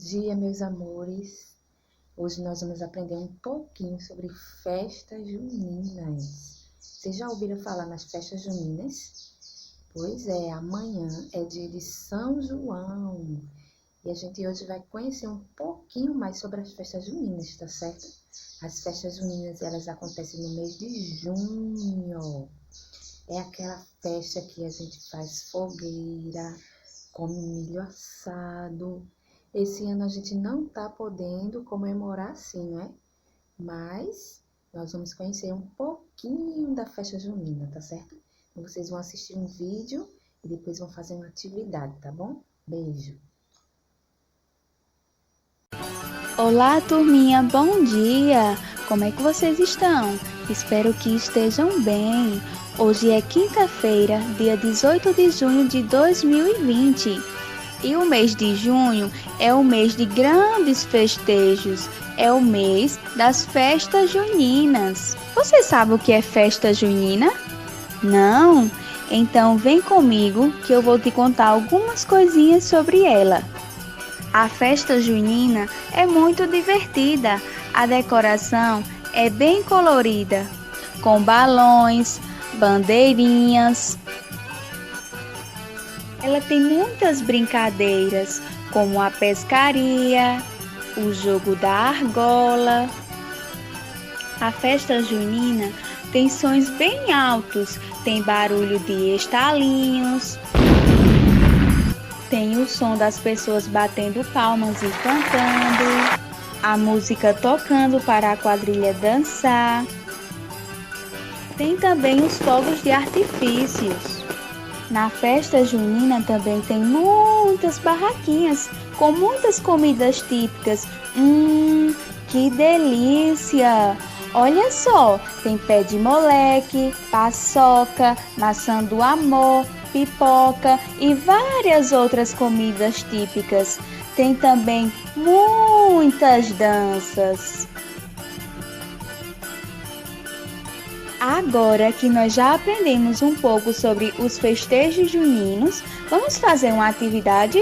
dia, meus amores. Hoje nós vamos aprender um pouquinho sobre festas juninas. Vocês já ouviram falar nas festas juninas? Pois é, amanhã é dia de São João. E a gente hoje vai conhecer um pouquinho mais sobre as festas juninas, tá certo? As festas juninas, elas acontecem no mês de junho. É aquela festa que a gente faz fogueira, come milho assado. Esse ano a gente não tá podendo comemorar assim, né? Mas nós vamos conhecer um pouquinho da festa junina, tá certo? Então vocês vão assistir um vídeo e depois vão fazer uma atividade, tá bom? Beijo! Olá, turminha, bom dia! Como é que vocês estão? Espero que estejam bem. Hoje é quinta-feira, dia 18 de junho de 2020. E o mês de junho é o mês de grandes festejos. É o mês das festas juninas. Você sabe o que é festa junina? Não? Então vem comigo que eu vou te contar algumas coisinhas sobre ela. A festa junina é muito divertida. A decoração é bem colorida, com balões, bandeirinhas. Ela tem muitas brincadeiras, como a pescaria, o jogo da argola. A festa junina tem sons bem altos, tem barulho de estalinhos. Tem o som das pessoas batendo palmas e cantando, a música tocando para a quadrilha dançar. Tem também os fogos de artifícios. Na festa junina também tem muitas barraquinhas com muitas comidas típicas. Que delícia! Olha só, tem pé de moleque, paçoca, maçã do amor, pipoca e várias outras comidas típicas. Tem também muitas danças. Agora que nós já aprendemos um pouco sobre os festejos juninos, vamos fazer uma atividade?